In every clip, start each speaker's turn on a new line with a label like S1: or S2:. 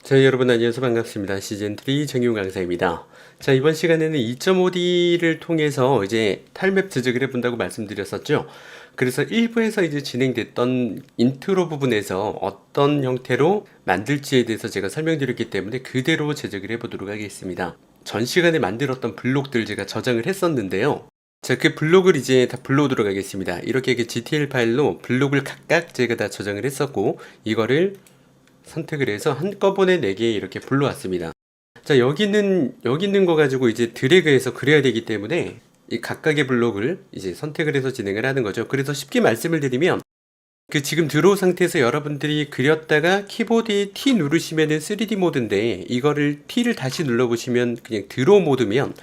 S1: 자, 여러분 안녕하세요. 반갑습니다. 시즌3 정유 강사입니다. 자, 이번 시간에는 2.5D를 통해서 이제 타일맵 제작을 해본다고 말씀드렸었죠. 그래서 1부에서 이제 진행됐던 인트로 부분에서 어떤 형태로 만들지에 대해서 제가 설명드렸기 때문에 그대로 제작을 해보도록 하겠습니다. 전 시간에 만들었던 블록들 제가 저장을 했었는데요. 자, 그 블록을 이제 다 불러오도록 하겠습니다. 이렇게 GTL 파일로 블록을 각각 제가 다 저장을 했었고, 이거를 선택을 해서 한꺼번에 4개 이렇게 불러왔습니다. 자, 여기 있는 거 가지고 이제 드래그해서 그려야 되기 때문에 이 각각의 블록을 이제 선택을 해서 진행을 하는 거죠. 그래서 쉽게 말씀을 드리면 그 지금 드로우 상태에서 여러분들이 그렸다가 키보드에 T 누르시면은 3D 모드인데, 이거를 T를 다시 눌러보시면 그냥 드로우 모드면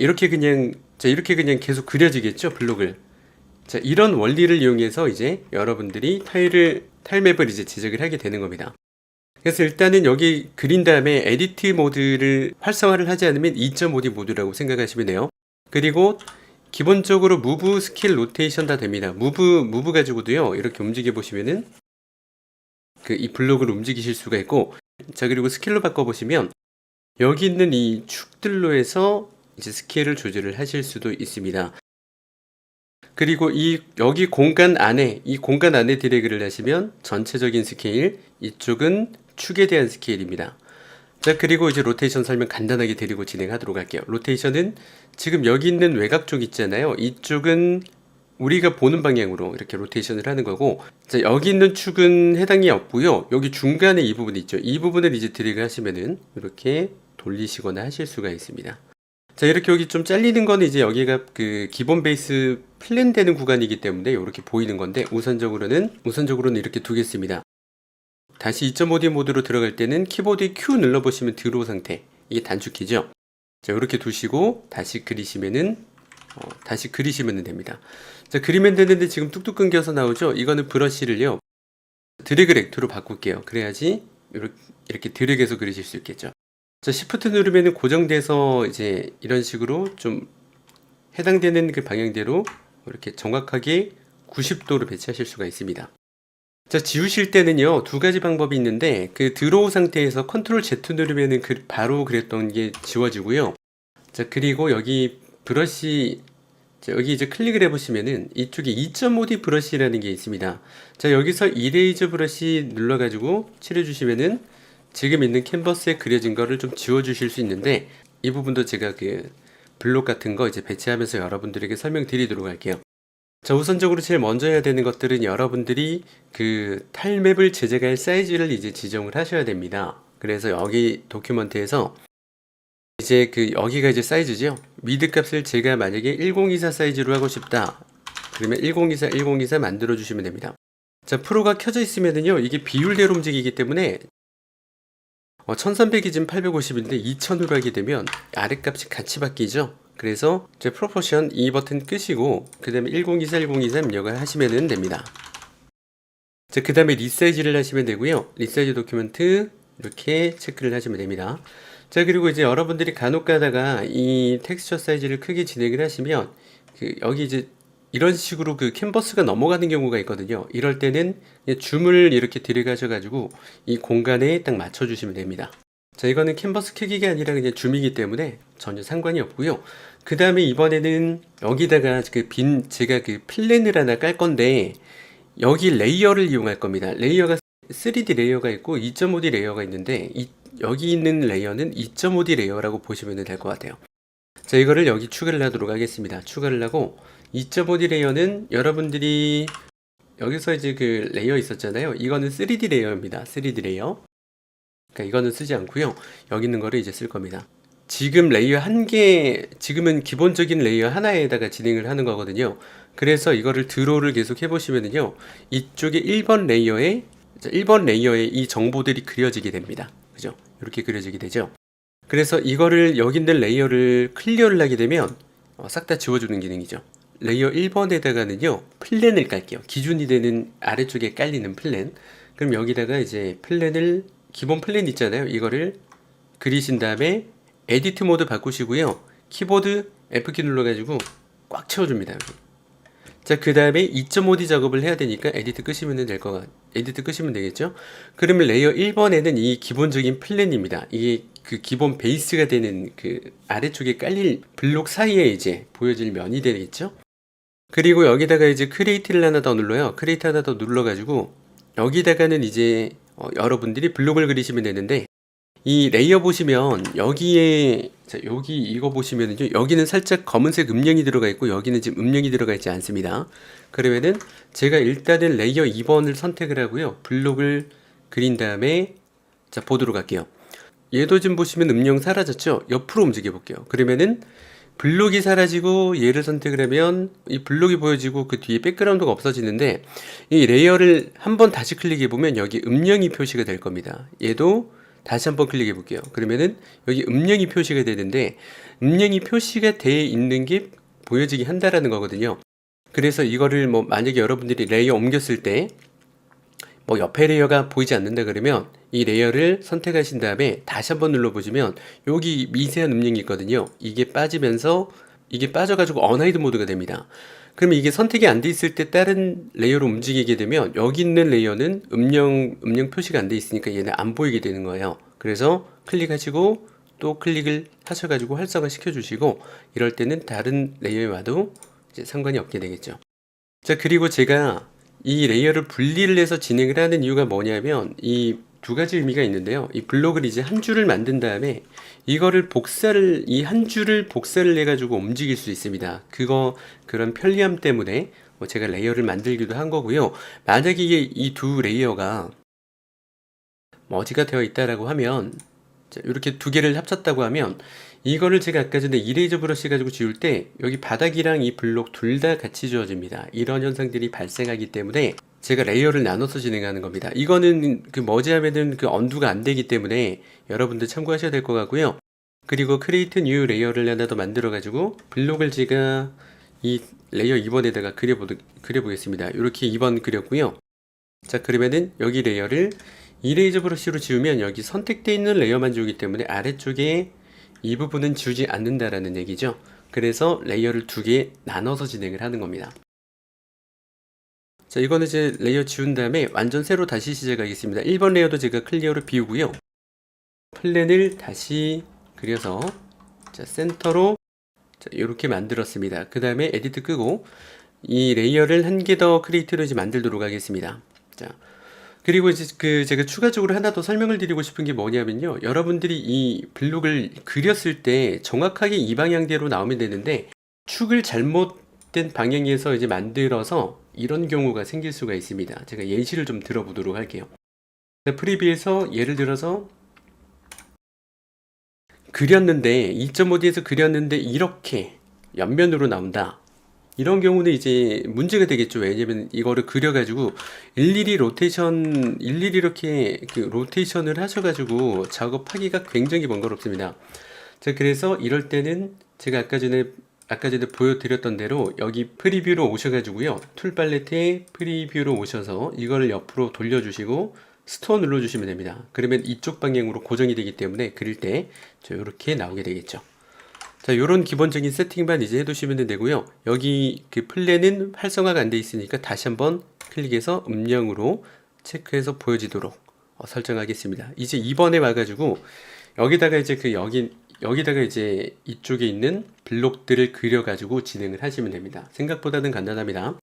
S1: 이렇게 그냥 계속 그려지겠죠, 블록을. 자, 이런 원리를 이용해서 이제 여러분들이 타일맵을 이제 제작을 하게 되는 겁니다. 그래서 일단은 여기 그린 다음에 에디트 모드를 활성화를 하지 않으면 2.5D 모드라고 생각하시면 돼요. 그리고 기본적으로 무브, 스킬, 로테이션 다 됩니다. 무브 가지고도요, 이렇게 움직여 보시면은 이 블록을 움직이실 수가 있고, 자, 그리고 스킬로 바꿔보시면 여기 있는 이 축들로 해서 이제 스케일을 조절을 하실 수도 있습니다. 그리고 여기 공간 안에 드래그를 하시면 전체적인 스케일, 이쪽은 축에 대한 스케일입니다. 자, 그리고 이제 로테이션 설명 간단하게 드리고 진행하도록 할게요. 로테이션은 지금 여기 있는 외곽 쪽 있잖아요. 이쪽은 우리가 보는 방향으로 이렇게 로테이션을 하는 거고, 자, 여기 있는 축은 해당이 없고요. 여기 중간에 이 부분 있죠. 이 부분을 이제 드래그 하시면은 이렇게 돌리시거나 하실 수가 있습니다. 자, 이렇게 여기 좀 잘리는 거는 이제 여기가 그 기본 베이스 플랜 되는 구간이기 때문에 이렇게 보이는 건데, 우선적으로는 이렇게 두겠습니다. 다시 2.5D 모드로 들어갈 때는 키보드에 Q 눌러보시면 드로우 상태, 이게 단축키죠. 자, 이렇게 두시고 다시 그리시면은 됩니다. 자, 그리면 되는데 지금 뚝뚝 끊겨서 나오죠. 이거는 브러쉬를요, 드래그 렉트로 바꿀게요. 그래야지 이렇게 드래그해서 그리실 수 있겠죠. 자, 시프트 누르면은 고정돼서 이제 이런 식으로 좀 해당되는 그 방향대로 이렇게 정확하게 90도로 배치하실 수가 있습니다. 자, 지우실 때는요, 두 가지 방법이 있는데, 그 드로우 상태에서 컨트롤 Z 누르면은 바로 그랬던 게 지워지고요. 자, 그리고 여기 브러쉬, 자, 여기 이제 클릭을 해보시면은 이쪽에 2.5D 브러쉬라는 게 있습니다. 자, 여기서 이레이저 브러쉬 눌러가지고 칠해주시면은 지금 있는 캔버스에 그려진 거를 좀 지워주실 수 있는데, 이 부분도 제가 그 블록 같은 거 이제 배치하면서 여러분들에게 설명드리도록 할게요. 자, 우선적으로 제일 먼저 해야 되는 것들은 여러분들이 그 타일맵을 제작할 사이즈를 이제 지정을 하셔야 됩니다. 그래서 여기 도큐먼트에서 이제 여기가 이제 사이즈죠. 미드 값을 제가 만약에 1024 사이즈로 하고 싶다, 그러면 1024 만들어 주시면 됩니다. 자, 프로가 켜져 있으면은요, 이게 비율대로 움직이기 때문에 1300이 지금 850인데 2000으로 하게 되면 아랫값이 같이 바뀌죠. 그래서 제 프로포션 이 버튼 끄시고 그 다음에 1024 입력을 하시면 됩니다. 자, 그 다음에 리사이즈를 하시면 되고요. 리사이즈 도큐멘트 이렇게 체크를 하시면 됩니다. 자, 그리고 이제 여러분들이 간혹 가다가 이 텍스처 사이즈를 크게 진행을 하시면 여기 이제 이런 식으로 그 캔버스가 넘어가는 경우가 있거든요. 이럴 때는 줌을 이렇게 들어가셔가지고 이 공간에 딱 맞춰주시면 됩니다. 자, 이거는 캔버스 크기가 아니라 그냥 줌이기 때문에 전혀 상관이 없고요. 그 다음에 이번에는 여기다가 제가 그 플랜을 하나 깔 건데, 여기 레이어를 이용할 겁니다. 레이어가 3D 레이어가 있고 2.5D 레이어가 있는데, 여기 있는 레이어는 2.5D 레이어라고 보시면 될 것 같아요. 자, 이거를 여기 추가를 하도록 하겠습니다. 추가를 하고 2.5D 레이어는 여러분들이 여기서 이제 그 레이어 있었잖아요. 이거는 3D 레이어입니다. 3D 레이어. 그러니까 이거는 쓰지 않고요. 여기 있는 거를 이제 쓸 겁니다. 지금 레이어 지금은 기본적인 레이어 하나에다가 진행을 하는 거거든요. 그래서 이거를 드로우를 계속 해보시면은요, 이쪽에 1번 레이어에 이 정보들이 그려지게 됩니다. 그죠? 이렇게 그려지게 되죠. 그래서 이거를 여기 있는 레이어를 클리어를 하게 되면 싹 다 지워주는 기능이죠. 레이어 1번에다가는요, 플랜을 깔게요. 기준이 되는 아래쪽에 깔리는 플랜. 그럼 여기다가 이제 기본 플랜 있잖아요. 이거를 그리신 다음에 에디트 모드 바꾸시고요. 키보드 F키 눌러가지고 꽉 채워줍니다. 여기. 자, 그 다음에 2.5D 작업을 해야 되니까 에디트 끄시면 되겠죠? 그러면 레이어 1번에는 이 기본적인 플랜입니다. 이게 그 기본 베이스가 되는 그 아래쪽에 깔릴 블록 사이에 이제 보여질 면이 되겠죠? 그리고 여기다가 이제 크리에이트를 하나 더 눌러요. 크리에이트 하나 더 눌러가지고 여기다가는 이제 여러분들이 블록을 그리시면 되는데, 이 레이어 보시면 여기에, 자, 여기 이거 보시면은요, 여기는 살짝 검은색 음영이 들어가 있고 여기는 지금 음영이 들어가 있지 않습니다. 그러면은 제가 일단은 레이어 2번을 선택을 하고요, 블록을 그린 다음에 자, 보도록 할게요. 얘도 지금 보시면 음영 사라졌죠? 옆으로 움직여 볼게요. 그러면은 블록이 사라지고 얘를 선택을 하면 이 블록이 보여지고 그 뒤에 백그라운드가 없어지는데, 이 레이어를 한번 다시 클릭해 보면 여기 음영이 표시가 될 겁니다. 얘도 다시 한번 클릭해 볼게요. 그러면은 여기 음영이 표시가 되는데, 음영이 표시가 돼 있는 게 보여지게 한다라는 거거든요. 그래서 이거를 뭐 만약에 여러분들이 레이어 옮겼을 때 뭐 옆에 레이어가 보이지 않는다 그러면 이 레이어를 선택하신 다음에 다시 한번 눌러보시면 여기 미세한 음영이 있거든요. 이게 빠지면서 이게 빠져가지고 언하이드 모드가 됩니다. 그러면 이게 선택이 안 돼 있을 때 다른 레이어로 움직이게 되면 여기 있는 레이어는 음영 표시가 안 돼 있으니까 얘는 안 보이게 되는 거예요. 그래서 클릭하시고 또 클릭을 하셔가지고 활성화 시켜주시고, 이럴 때는 다른 레이어에 와도 이제 상관이 없게 되겠죠. 자, 그리고 제가 이 레이어를 분리를 해서 진행을 하는 이유가 뭐냐면 이 두 가지 의미가 있는데요. 이 블록을 이제 한 줄을 만든 다음에 이거를 이 한 줄을 복사를 해가지고 움직일 수 있습니다. 그런 편리함 때문에 뭐 제가 레이어를 만들기도 한 거고요. 만약에 이 두 레이어가 머지가 되어 있다라고 하면, 자, 이렇게 두 개를 합쳤다고 하면 이거를 제가 아까 전에 이레이저 브러쉬 가지고 지울 때 여기 바닥이랑 이 블록 둘 다 같이 지워집니다. 이런 현상들이 발생하기 때문에 제가 레이어를 나눠서 진행하는 겁니다. 이거는 그 머지하면은 그 언두가 안 되기 때문에 여러분들 참고하셔야 될 것 같고요. 그리고 크리에이트 뉴 레이어를 하나 더 만들어 가지고 블록을 제가 이 레이어 2번에다가 그려보겠습니다. 이렇게 2번 그렸고요. 자, 그러면은 여기 레이어를 이레이저 브러쉬로 지우면 여기 선택되어 있는 레이어만 지우기 때문에 아래쪽에 이 부분은 지우지 않는다라는 얘기죠. 그래서 레이어를 두 개 나눠서 진행을 하는 겁니다. 자, 이거는 이제 레이어 지운 다음에 완전 새로 다시 시작하겠습니다. 1번 레이어도 제가 클리어로 비우고요. 플랜을 다시 그려서, 자, 센터로, 자, 이렇게 만들었습니다. 그 다음에 에디트 끄고 이 레이어를 한 개 더 크리에이트로 이제 만들도록 하겠습니다. 자, 그리고 이제 제가 추가적으로 하나 더 설명을 드리고 싶은 게 뭐냐면요, 여러분들이 이 블록을 그렸을 때 정확하게 이 방향대로 나오면 되는데 축을 잘못된 방향에서 이제 만들어서 이런 경우가 생길 수가 있습니다. 제가 예시를 좀 들어보도록 할게요. 프리뷰에서 예를 들어서 그렸는데 2.5D에서 그렸는데 이렇게 옆면으로 나온다. 이런 경우는 이제 문제가 되겠죠. 왜냐면 이거를 그려가지고 일일이 이렇게 그 로테이션을 하셔가지고 작업하기가 굉장히 번거롭습니다. 자, 그래서 이럴 때는 제가 아까 전에 보여드렸던 대로 여기 프리뷰로 오셔가지고요, 툴 팔레트에 프리뷰로 오셔서 이거를 옆으로 돌려주시고 스토어 눌러주시면 됩니다. 그러면 이쪽 방향으로 고정이 되기 때문에 그릴 때 이렇게 나오게 되겠죠. 자, 요런 기본적인 세팅만 이제 해두시면 되고요. 여기 그 플랜은 활성화가 안 돼 있으니까 다시 한번 클릭해서 음영으로 체크해서 보여지도록 설정하겠습니다. 이제 2번에 와가지고 여기다가 이제 여기다가 이제 이쪽에 있는 블록들을 그려가지고 진행을 하시면 됩니다. 생각보다는 간단합니다.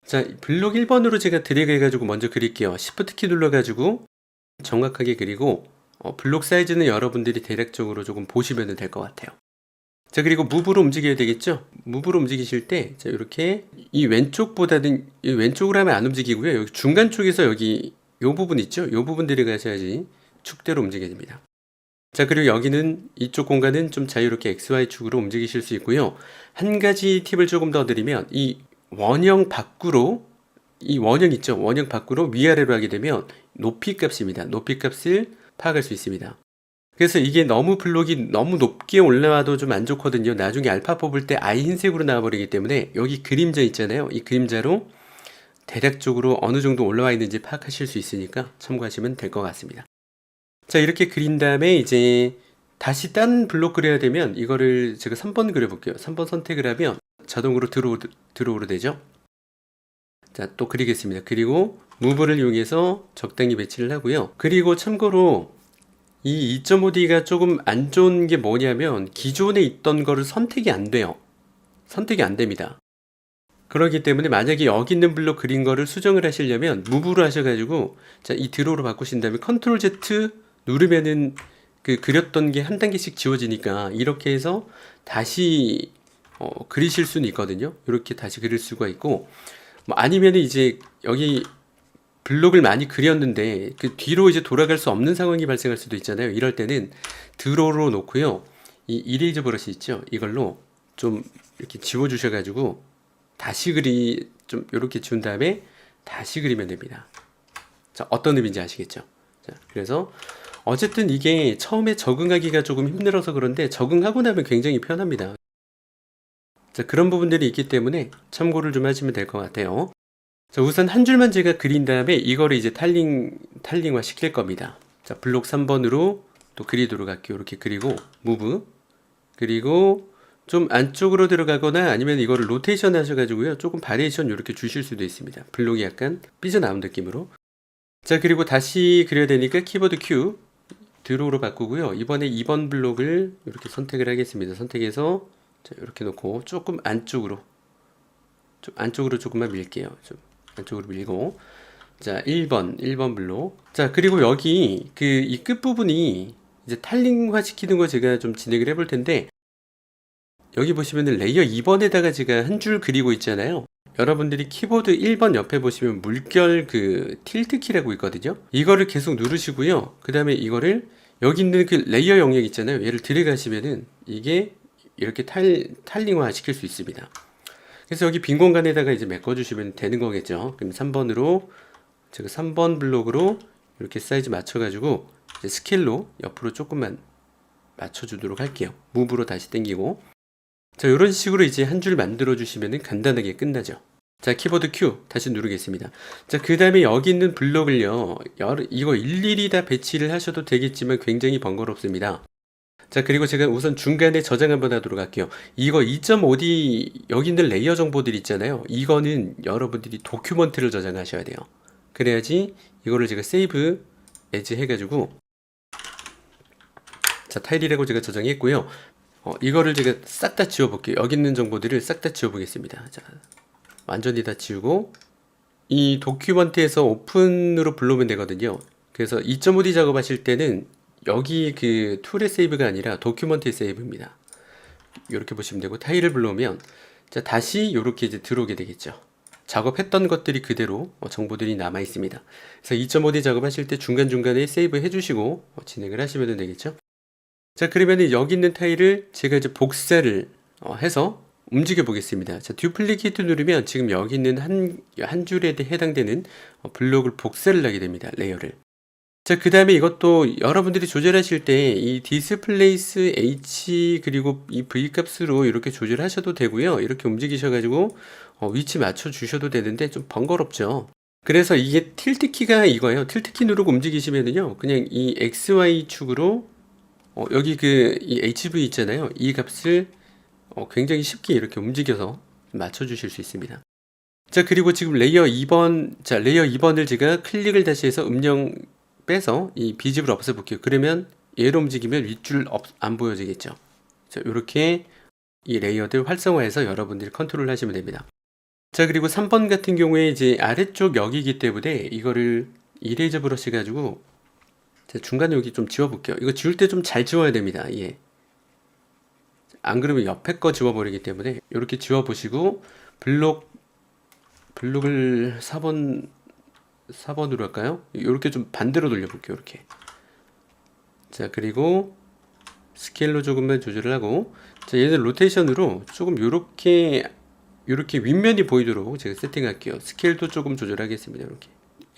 S1: 자, 블록 1번으로 제가 드래그 해가지고 먼저 그릴게요. Shift 키 눌러가지고 정확하게 그리고 블록 사이즈는 여러분들이 대략적으로 조금 보시면 될 것 같아요. 자, 그리고 무브로 움직여야 되겠죠? 무브로 움직이실 때, 자, 이렇게 이 왼쪽보다는 이 왼쪽으로 하면 안 움직이고요. 여기 중간 쪽에서 여기 요 부분 있죠? 요 부분 들어가셔야지 축대로 움직여집니다. 자, 그리고 여기는 이쪽 공간은 좀 자유롭게 XY축으로 움직이실 수 있고요. 한 가지 팁을 조금 더 드리면 이 원형 있죠? 원형 밖으로 위아래로 하게 되면 높이 값입니다. 높이 값을 파악할 수 있습니다. 그래서 이게 블록이 너무 높게 올라와도 좀 안 좋거든요. 나중에 알파 뽑을 때 아예 흰색으로 나와버리기 때문에 여기 그림자 있잖아요. 이 그림자로 대략적으로 어느 정도 올라와 있는지 파악하실 수 있으니까 참고하시면 될 것 같습니다. 자, 이렇게 그린 다음에 이제 다시 딴 블록 그려야 되면 이거를 제가 3번 그려볼게요. 3번 선택을 하면 자동으로 드로우로 되죠. 자, 또 그리겠습니다. 그리고 무브를 이용해서 적당히 배치를 하고요. 그리고 참고로 이 2.5D가 조금 안 좋은 게 뭐냐면 기존에 있던 거를 선택이 안 돼요. 선택이 안 됩니다. 그렇기 때문에 만약에 여기 있는 블록 그린 거를 수정을 하시려면 무브로 하셔가지고 자, 이 드로우로 바꾸신 다음에 컨트롤 Z 누르면은 그 그렸던 게 한 단계씩 지워지니까 이렇게 해서 다시 그리실 수는 있거든요. 이렇게 다시 그릴 수가 있고 뭐 아니면 이제 여기 블록을 많이 그렸는데 그 뒤로 이제 돌아갈 수 없는 상황이 발생할 수도 있잖아요. 이럴 때는 드로우로 놓고요. 이 이레이저 브러쉬 있죠? 이걸로 좀 이렇게 지워 주셔 가지고 다시 좀 이렇게 지운 다음에 다시 그리면 됩니다. 자, 어떤 의미인지 아시겠죠? 자, 그래서 어쨌든 이게 처음에 적응하기가 조금 힘들어서 그런데 적응하고 나면 굉장히 편합니다. 자, 그런 부분들이 있기 때문에 참고를 좀 하시면 될 것 같아요. 자, 우선 한 줄만 제가 그린 다음에 이거를 이제 탈링화 시킬 겁니다. 자, 블록 3번으로 또 그리도록 할게요. 이렇게 그리고 무브 그리고 좀 안쪽으로 들어가거나 아니면 이거를 로테이션 하셔가지고요. 조금 바리에이션 이렇게 주실 수도 있습니다. 블록이 약간 삐져나온 느낌으로. 자, 그리고 다시 그려야 되니까 키보드 Q 드로우로 바꾸고요. 이번에 2번 블록을 이렇게 선택을 하겠습니다. 선택해서 자, 이렇게 놓고 조금 안쪽으로 조금만 밀게요. 좀 안쪽으로 밀고 자 1번 블록 자 그리고 여기 그 이 끝부분이 이제 탈링화 시키는 거 제가 좀 진행을 해볼 텐데 여기 보시면은 레이어 2번에다가 제가 한 줄 그리고 있잖아요. 여러분들이 키보드 1번 옆에 보시면 물결 그 틸트 키라고 있거든요. 이거를 계속 누르시고요. 그 다음에 이거를 여기 있는 그 레이어 영역 있잖아요. 얘를 들어가시면은 이게 이렇게 탈링화 시킬 수 있습니다. 그래서 여기 빈 공간에다가 이제 메꿔주시면 되는 거겠죠. 그럼 3번으로 제가 3번 블록으로 이렇게 사이즈 맞춰가지고 이제 스케일로 옆으로 조금만 맞춰주도록 할게요. 무브로 다시 당기고 자 이런 식으로 이제 한 줄 만들어 주시면 간단하게 끝나죠. 자 키보드 Q 다시 누르겠습니다. 자 그 다음에 여기 있는 블록을요 이거 일일이 다 배치를 하셔도 되겠지만 굉장히 번거롭습니다. 자 그리고 제가 우선 중간에 저장 한번 하도록 할게요. 이거 2.5D 여기 있는 레이어 정보들 있잖아요. 이거는 여러분들이 도큐먼트를 저장하셔야 돼요. 그래야지 이거를 제가 세이브 에즈 해가지고 자 타일이라고 제가 저장했고요. 이거를 제가 싹 다 지워볼게요. 여기 있는 정보들을 싹 다 지워보겠습니다. 자 완전히 다 지우고 이 도큐먼트에서 오픈으로 불러오면 되거든요. 그래서 2.5D 작업하실 때는 여기 그 툴의 세이브가 아니라 도큐먼트의 세이브입니다. 이렇게 보시면 되고 타일을 불러오면 자 다시 이렇게 이제 들어오게 되겠죠. 작업했던 것들이 그대로 정보들이 남아 있습니다. 그래서 2.5D 작업하실 때 중간중간에 세이브 해주시고 진행을 하시면 되겠죠. 자 그러면 여기 있는 타일을 제가 이제 복사를 해서 움직여 보겠습니다. 자 듀플리케이트 누르면 지금 여기 있는 한 줄에 해당되는 블록을 복사를 하게 됩니다. 레이어를. 자, 그 다음에 이것도 여러분들이 조절하실 때 이 디스플레이스 H 그리고 이 V 값으로 이렇게 조절하셔도 되고요. 이렇게 움직이셔가지고 위치 맞춰 주셔도 되는데 좀 번거롭죠. 그래서 이게 틸트 키가 이거예요. 틸트 키 누르고 움직이시면은요. 그냥 이 XY 축으로 여기 그 이 HV 있잖아요. 이 값을 굉장히 쉽게 이렇게 움직여서 맞춰 주실 수 있습니다. 자, 그리고 지금 레이어 2번, 자, 레이어 2번을 제가 클릭을 다시 해서 음영 빼서 이 비집을 없애볼게요. 그러면 얘로 움직이면 윗줄 안 보여지겠죠. 자, 이렇게 이 레이어들 활성화해서 여러분들이 컨트롤 하시면 됩니다. 자, 그리고 3번 같은 경우에 이제 아래쪽 여기이기 때문에 이거를 이레이저 브러쉬 가지고 자, 중간에 여기 좀 지워볼게요. 이거 지울 때 좀 잘 지워야 됩니다. 예. 안 그러면 옆에 거 지워버리기 때문에 이렇게 지워보시고 블록을 4번으로 할까요? 이렇게 좀 반대로 돌려볼게요. 이렇게. 자, 그리고 스케일로 조금만 조절을 하고, 자, 얘는 로테이션으로 조금 요렇게 윗면이 보이도록 제가 세팅할게요. 스케일도 조금 조절하겠습니다. 이렇게.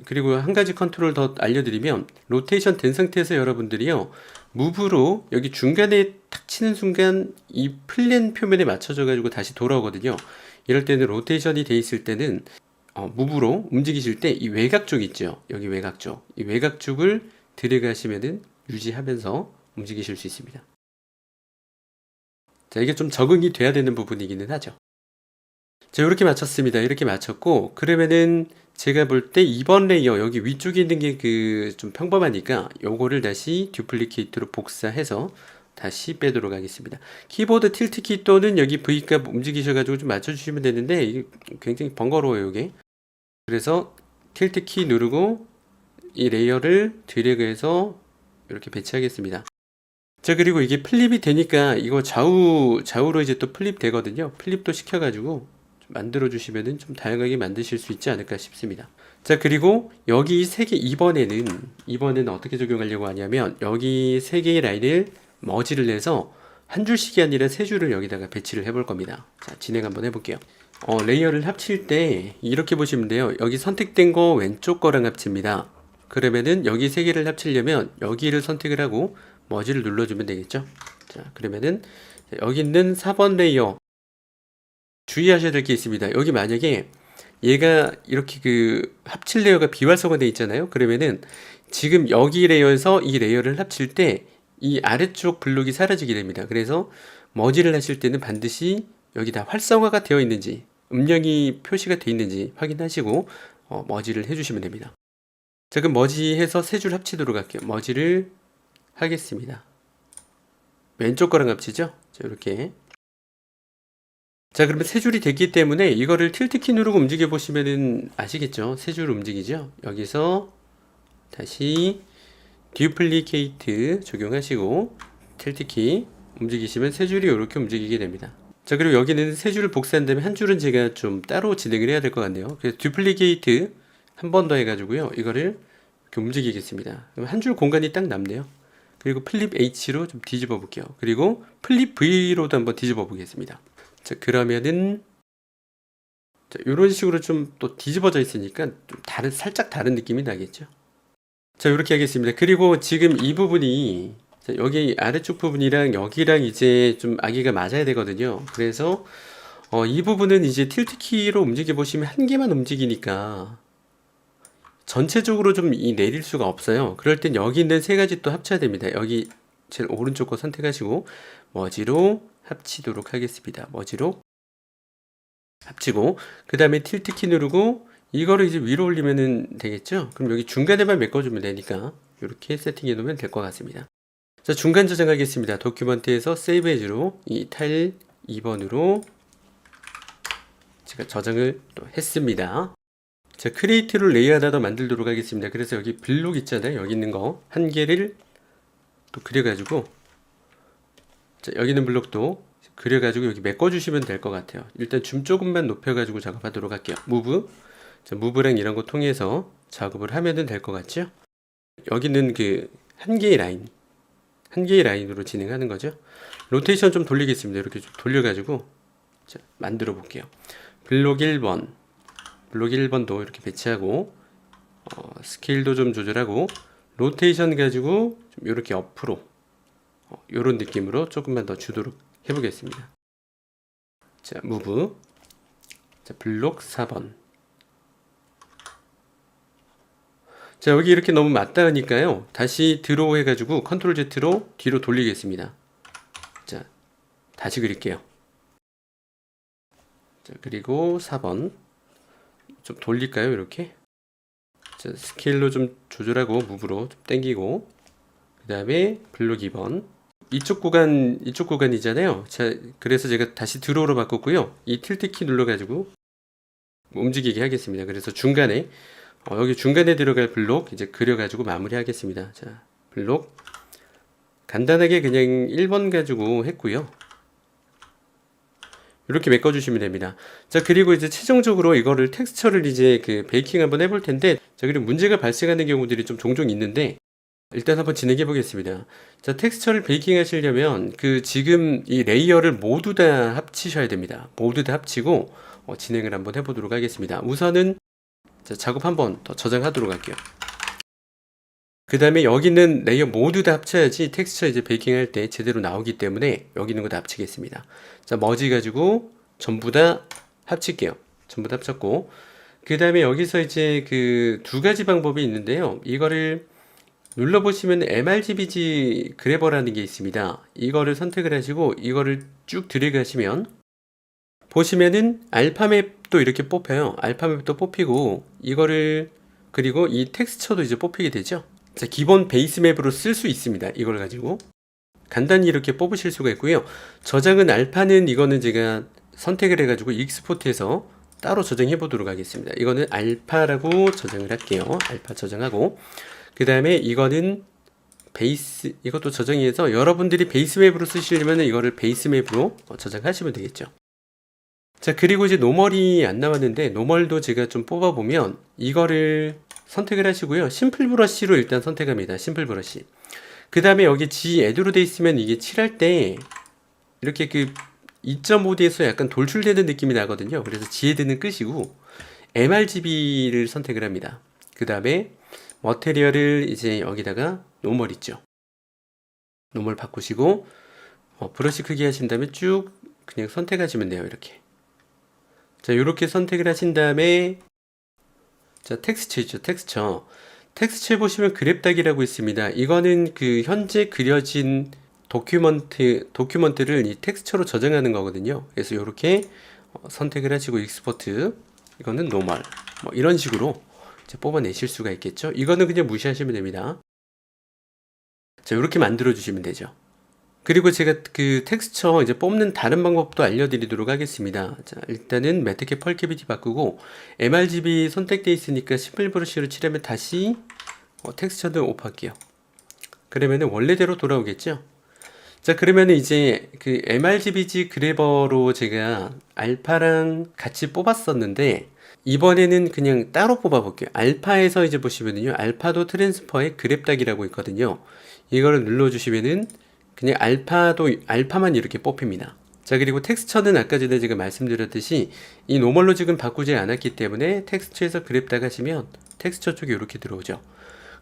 S1: 그리고 한 가지 컨트롤 더 알려드리면, 로테이션 된 상태에서 여러분들이요, 무브로 여기 중간에 탁 치는 순간 이 플랜 표면에 맞춰져 가지고 다시 돌아오거든요. 이럴 때는 로테이션이 돼 있을 때는 무브로 움직이실 때 이 외곽 쪽 있죠. 여기 외곽 쪽. 이 외곽 쪽을 들어가시면은 유지하면서 움직이실 수 있습니다. 자, 이게 좀 적응이 돼야 되는 부분이기는 하죠. 자, 이렇게 맞췄습니다. 이렇게 맞췄고, 그러면은 제가 볼 때 2번 레이어 여기 위쪽에 있는 게 그 좀 평범하니까 요거를 다시 듀플리케이트로 복사해서 다시 빼도록 하겠습니다. 키보드 틸트 키 또는 여기 V값 움직이셔가지고 좀 맞춰주시면 되는데 이게 굉장히 번거로워요, 이게. 그래서 틸트 키 누르고 이 레이어를 드래그해서 이렇게 배치하겠습니다. 자, 그리고 이게 플립이 되니까 이거 좌우로 이제 또 플립 되거든요. 플립도 시켜가지고 좀 만들어 주시면은 좀 다양하게 만드실 수 있지 않을까 싶습니다. 자, 그리고 여기 세 개 이번에는 어떻게 적용하려고 하냐면 여기 세 개의 라인을 머지를 내서 한 줄씩이 아니라 세 줄을 여기다가 배치를 해볼 겁니다. 자, 진행 한번 해볼게요. 레이어를 합칠 때 이렇게 보시면 돼요. 여기 선택된 거 왼쪽 거랑 합칩니다. 그러면은 여기 세 개를 합치려면 여기를 선택을 하고 머지를 눌러주면 되겠죠. 자, 그러면은 여기 있는 4번 레이어 주의하셔야 될 게 있습니다. 여기 만약에 얘가 이렇게 그 합칠 레이어가 비활성화되어 있잖아요. 그러면은 지금 여기 레이어에서 이 레이어를 합칠 때 이 아래쪽 블록이 사라지게 됩니다. 그래서 머지를 하실 때는 반드시 여기 다 활성화가 되어 있는지 음영이 표시가 되어 있는지 확인하시고 머지를 해주시면 됩니다. 자, 그럼 머지해서 세 줄 합치도록 할게요. 머지를 하겠습니다. 왼쪽 거랑 합치죠? 자, 이렇게. 자, 그러면 세 줄이 됐기 때문에 이거를 틸트키 누르고 움직여 보시면은 아시겠죠? 세 줄 움직이죠? 여기서 다시 듀플리케이트 적용하시고 틸트키 움직이시면 세 줄이 이렇게 움직이게 됩니다. 자, 그리고 여기는 세 줄을 복사한 다음에 한 줄은 제가 좀 따로 진행을 해야 될 것 같네요. 그래서 듀플리케이트 한 번 더 해가지고요. 이거를 이렇게 움직이겠습니다. 그럼 한 줄 공간이 딱 남네요. 그리고 플립 H로 좀 뒤집어 볼게요. 그리고 플립 V로도 한번 뒤집어 보겠습니다. 자, 그러면은 자, 이런 식으로 좀 또 뒤집어져 있으니까 좀 살짝 다른 느낌이 나겠죠. 자, 이렇게 하겠습니다. 그리고 지금 이 부분이 자, 여기 아래쪽 부분이랑 여기랑 이제 좀 아기가 맞아야 되거든요. 그래서 이 부분은 이제 틸트 키로 움직여 보시면 한 개만 움직이니까 전체적으로 좀 내릴 수가 없어요. 그럴 땐 여기 있는 세 가지 또 합쳐야 됩니다. 여기 제일 오른쪽 거 선택하시고 머지로 합치도록 하겠습니다. 머지로 합치고 그 다음에 틸트 키 누르고 이거를 이제 위로 올리면 되겠죠. 그럼 여기 중간에만 메꿔주면 되니까 이렇게 세팅해 놓으면 될 것 같습니다. 자, 중간 저장하겠습니다. 도큐먼트에서 세이브 에즈로 이 타일 2번으로 제가 저장을 또 했습니다. 자, 크리에이트로 레이아웃 하나 만들도록 하겠습니다. 그래서 여기 블록 있잖아요. 여기 있는 거 한 개를 또 그려가지고 자, 여기 있는 블록도 그려가지고 여기 메꿔주시면 될 것 같아요. 일단 줌 조금만 높여가지고 작업하도록 할게요. 무브. 자, 무브랑 이런 거 통해서 작업을 하면은 될 것 같죠? 여기는 그 한 개의 라인으로 진행하는 거죠. 로테이션 좀 돌리겠습니다. 이렇게 좀 돌려가지고 자, 만들어 볼게요. 블록 1번도 이렇게 배치하고 스케일도 좀 조절하고 로테이션 가지고 좀 이렇게 옆으로 이런 느낌으로 조금만 더 주도록 해보겠습니다. 자, 무브. 자, 블록 4번. 자, 여기 이렇게 너무 맞닿으니까요. 다시 드로우 해가지고 컨트롤 Z로 뒤로 돌리겠습니다. 자, 다시 그릴게요. 자, 그리고 4번. 좀 돌릴까요? 이렇게. 자, 스케일로 좀 조절하고 무브로 좀 당기고 그 다음에 블록 2번. 이쪽 구간이잖아요. 자, 그래서 제가 다시 드로우로 바꿨고요. 이 틸트 키 눌러가지고 움직이게 하겠습니다. 그래서 중간에 여기 중간에 들어갈 블록 이제 그려가지고 마무리하겠습니다. 자, 블록 간단하게 그냥 1번 가지고 했고요. 이렇게 메꿔주시면 됩니다. 자, 그리고 이제 최종적으로 이거를 텍스처를 이제 그 베이킹 한번 해볼 텐데, 자, 그리고 문제가 발생하는 경우들이 좀 종종 있는데, 일단 한번 진행해 보겠습니다. 자, 텍스처를 베이킹 하시려면 그 지금 이 레이어를 모두 다 합치셔야 됩니다. 모두 다 합치고 진행을 한번 해보도록 하겠습니다. 우선은 자, 작업 한번 더 저장하도록 할게요. 그 다음에 여기 있는 레이어 모두 다 합쳐야지 텍스처 이제 베이킹 할 때 제대로 나오기 때문에 여기 있는 거 다 합치겠습니다. 자, 머지 가지고 전부 다 합칠게요. 전부 다 합쳤고 그 다음에 여기서 이제 그 두 가지 방법이 있는데요. 이거를 눌러보시면 MRGBG 그래버라는 게 있습니다. 이거를 선택을 하시고 이거를 쭉 드래그 하시면 보시면은 알파맵도 이렇게 뽑혀요. 알파맵도 뽑히고 이거를 그리고 이 텍스처도 이제 뽑히게 되죠. 자, 기본 베이스 맵으로 쓸 수 있습니다. 이걸 가지고 간단히 이렇게 뽑으실 수가 있고요. 저장은 알파는 이거는 제가 선택을 해가지고 익스포트해서 따로 저장해 보도록 하겠습니다. 이거는 알파라고 저장을 할게요. 알파 저장하고 그 다음에 이거는 베이스, 이것도 저장해서 여러분들이 베이스 맵으로 쓰시려면 이거를 베이스 맵으로 저장하시면 되겠죠. 자, 그리고 이제 노멀이 안 나왔는데 노멀도 제가 좀 뽑아보면 이거를 선택을 하시고요. 심플 브러쉬로 일단 선택합니다. 심플 브러쉬. 그 다음에 여기 G 애드로 돼 있으면 이게 칠할 때 이렇게 그 2.5D에서 약간 돌출되는 느낌이 나거든요. 그래서 G 애드는 끄시고 MRGB를 선택을 합니다. 그 다음에 머테리얼을 이제 여기다가 노멀 있죠. 노멀 바꾸시고 브러쉬 크기 하신 다음에 쭉 그냥 선택하시면 돼요. 이렇게. 자, 이렇게 선택을 하신 다음에 자, 텍스처 있죠. 텍스처. 텍스처에 보시면 그랩닥이라고 있습니다. 이거는 그 현재 그려진 도큐먼트를 이 텍스처로 저장하는 거거든요. 그래서 이렇게 선택을 하시고 익스포트, 이거는 노멀, 뭐 이런 식으로 이제 뽑아내실 수가 있겠죠. 이거는 그냥 무시하시면 됩니다. 자, 이렇게 만들어 주시면 되죠. 그리고 제가 그 텍스처 이제 뽑는 다른 방법도 알려드리도록 하겠습니다. 자, 일단은 매트캡 펄캐비티 바꾸고 MRGB 선택되어 있으니까 심플 브러쉬로 칠하면 다시 텍스처도 오프할게요. 그러면은 원래대로 돌아오겠죠. 자, 그러면은 이제 그 MRGBG 그래버로 제가 알파랑 같이 뽑았었는데 이번에는 그냥 따로 뽑아 볼게요. 알파에서 이제 보시면은요, 알파도 트랜스퍼의 그랩닥이라고 있거든요. 이거를 눌러주시면은 그냥 알파만 이렇게 뽑힙니다. 자, 그리고 텍스처는 아까 전에 제가 말씀드렸듯이 이 노멀로 지금 바꾸지 않았기 때문에 텍스처에서 그랩닥 하시면 텍스처 쪽에 이렇게 들어오죠.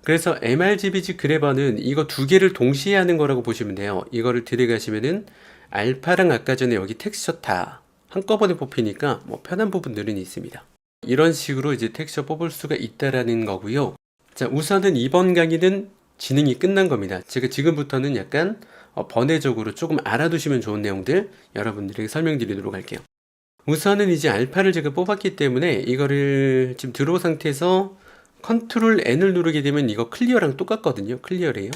S1: 그래서 MRGBG 그래버는 이거 두 개를 동시에 하는 거라고 보시면 돼요. 이거를 들어가시면은 알파랑 아까 전에 여기 텍스처 다 한꺼번에 뽑히니까 뭐 편한 부분들은 있습니다. 이런 식으로 이제 텍스처 뽑을 수가 있다라는 거고요. 자, 우선은 이번 강의는 진행이 끝난 겁니다. 제가 지금부터는 약간 번외적으로 조금 알아두시면 좋은 내용들 여러분들에게 설명드리도록 할게요. 우선은 이제 알파를 제가 뽑았기 때문에 이거를 지금 들어온 상태에서 컨트롤 N을 누르게 되면 이거 클리어랑 똑같거든요. 클리어래요.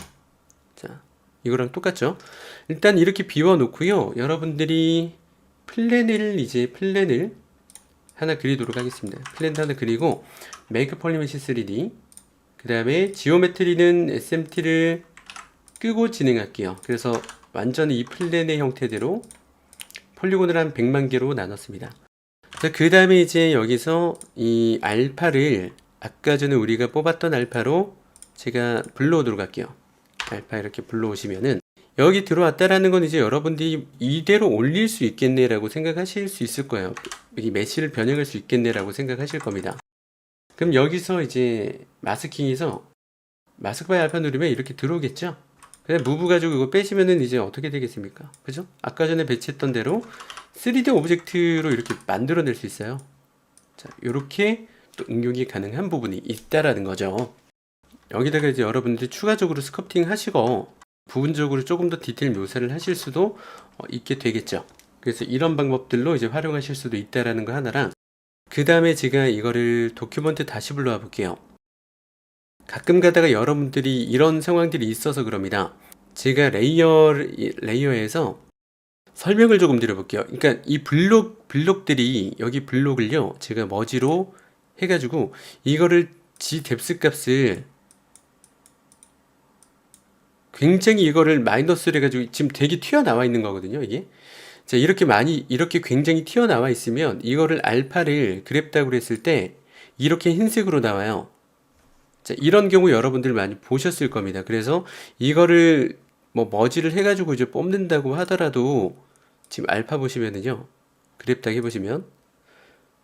S1: 자, 이거랑 똑같죠. 일단 이렇게 비워 놓고요. 여러분들이 플랜을 하나 그리도록 하겠습니다. 플랜 하나 그리고 메이크 폴리메시 3D, 그 다음에 지오메트리는 SMT를 끄고 진행할게요. 그래서 완전히 이 플랜의 형태대로 폴리곤을 한 100만 개로 나눴습니다. 자, 그 다음에 이제 여기서 이 알파를 아까 전에 우리가 뽑았던 알파로 제가 불러오도록 할게요. 알파 이렇게 불러오시면은 여기 들어왔다라는 건 이제 여러분들이 이대로 올릴 수 있겠네라고 생각하실 수 있을 거예요. 이 메시를 변형할 수 있겠네라고 생각하실 겁니다. 그럼 여기서 이제 마스킹에서 마스크 바이 알파 누르면 이렇게 들어오겠죠? 그냥 무브 가지고 이거 빼시면은 이제 어떻게 되겠습니까? 그죠? 아까 전에 배치했던 대로 3D 오브젝트로 이렇게 만들어낼 수 있어요. 자, 요렇게 또 응용이 가능한 부분이 있다라는 거죠. 여기다가 이제 여러분들이 추가적으로 스culpting 하시고 부분적으로 조금 더 디테일 묘사를 하실 수도 있게 되겠죠. 그래서 이런 방법들로 이제 활용하실 수도 있다라는 거 하나랑, 그 다음에 제가 이거를 도큐먼트 다시 불러와 볼게요. 가끔 가다가 여러분들이 이런 상황들이 있어서 그럽니다. 제가 레이어에서 설명을 조금 드려볼게요. 그러니까 이 블록들이 여기 블록을요, 제가 머지로 해가지고 이거를 G 뎁스 값을 굉장히 이거를 마이너스를 해가지고 지금 되게 튀어나와 있는 거거든요, 이게. 자, 이렇게 굉장히 튀어나와 있으면 이거를 알파를 그랩닥으로 했을 때 이렇게 흰색으로 나와요. 자, 이런 경우 여러분들 많이 보셨을 겁니다. 그래서 이거를 뭐 머지를 해가지고 이제 뽑는다고 하더라도 지금 알파 보시면은요, 그랩닥 해보시면,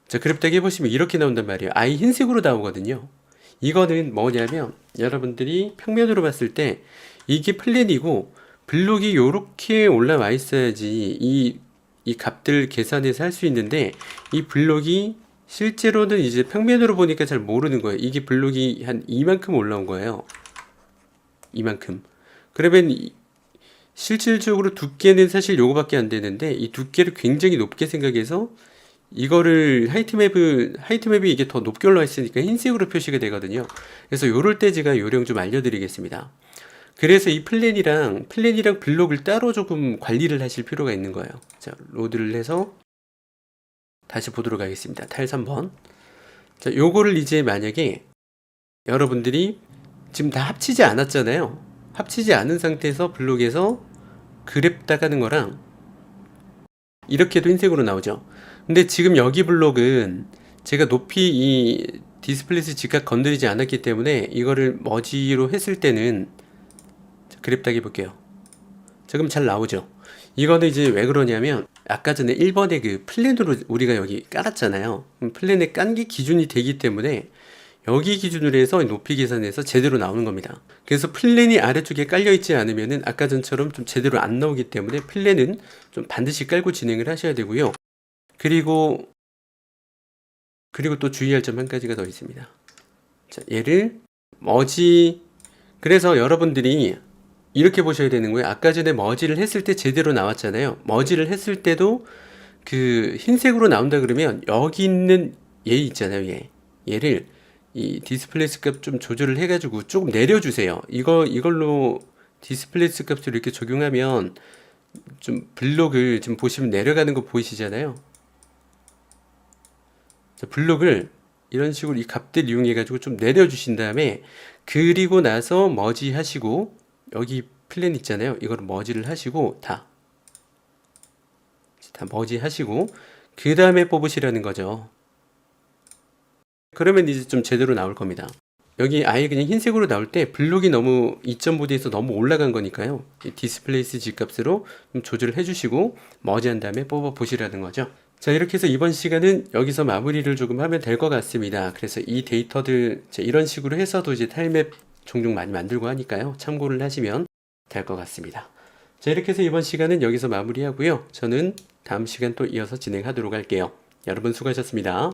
S1: 자, 그랩닥 해보시면 이렇게 나온단 말이에요. 아예 흰색으로 나오거든요. 이거는 뭐냐면 여러분들이 평면으로 봤을 때 이게 플랜이고 블록이 요렇게 올라와 있어야지 이 값들 계산해서 할 수 있는데, 이 블록이 실제로는 이제 평면으로 보니까 잘 모르는 거예요. 이게 블록이 한 이만큼 올라온 거예요. 이만큼. 그러면 실질적으로 두께는 사실 요거밖에 안 되는데 이 두께를 굉장히 높게 생각해서 이거를 하이트맵이 이게 더 높게 올라와 있으니까 흰색으로 표시가 되거든요. 그래서 요럴 때 제가 요령 좀 알려드리겠습니다. 그래서 이 플랜이랑 블록을 따로 조금 관리를 하실 필요가 있는 거예요. 자, 로드를 해서 다시 보도록 하겠습니다. 타일 3번. 자, 요거를 이제 만약에 여러분들이 지금 다 합치지 않았잖아요. 합치지 않은 상태에서 블록에서 그랩 따가는 거랑 이렇게도 흰색으로 나오죠. 근데 지금 여기 블록은 제가 높이 이 디스플레이스 직각 건드리지 않았기 때문에 이거를 머지로 했을 때는 그랩 따기 볼게요. 자, 그럼 잘 나오죠. 이거는 이제 왜 그러냐면 아까 전에 1번에 그 플랜으로 우리가 여기 깔았잖아요. 플랜에 깐 게 기준이 되기 때문에 여기 기준으로 해서 높이 계산해서 제대로 나오는 겁니다. 그래서 플랜이 아래쪽에 깔려 있지 않으면은 아까 전처럼 좀 제대로 안 나오기 때문에 플랜은 좀 반드시 깔고 진행을 하셔야 되고요. 그리고 또 주의할 점 한 가지가 더 있습니다. 자, 얘를 머지, 그래서 여러분들이 이렇게 보셔야 되는 거예요. 아까 전에 머지를 했을 때 제대로 나왔잖아요. 머지를 했을 때도 그 흰색으로 나온다 그러면 여기 있는 얘 있잖아요. 얘를 이 디스플레이스 값 좀 조절을 해가지고 조금 내려주세요. 이걸로 디스플레이스 값을 이렇게 적용하면 좀 블록을 지금 보시면 내려가는 거 보이시잖아요. 자, 블록을 이런 식으로 이 값들 이용해가지고 좀 내려주신 다음에 그리고 나서 머지 하시고 여기 플랜 있잖아요. 이거를 머지를 하시고 다 머지 하시고 그 다음에 뽑으시라는 거죠. 그러면 이제 좀 제대로 나올 겁니다. 여기 아예 그냥 흰색으로 나올 때 블록이 너무 2.5D에서 너무 올라간 거니까요. 디스플레이스 G값으로 좀 조절을 해주시고 머지한 다음에 뽑아 보시라는 거죠. 자, 이렇게 해서 이번 시간은 여기서 마무리를 조금 하면 될 것 같습니다. 그래서 이 데이터들 이런 식으로 해서도 이제 타일맵 종종 많이 만들고 하니까요. 참고를 하시면 될 것 같습니다. 자, 이렇게 해서 이번 시간은 여기서 마무리하고요. 저는 다음 시간 또 이어서 진행하도록 할게요. 여러분 수고하셨습니다.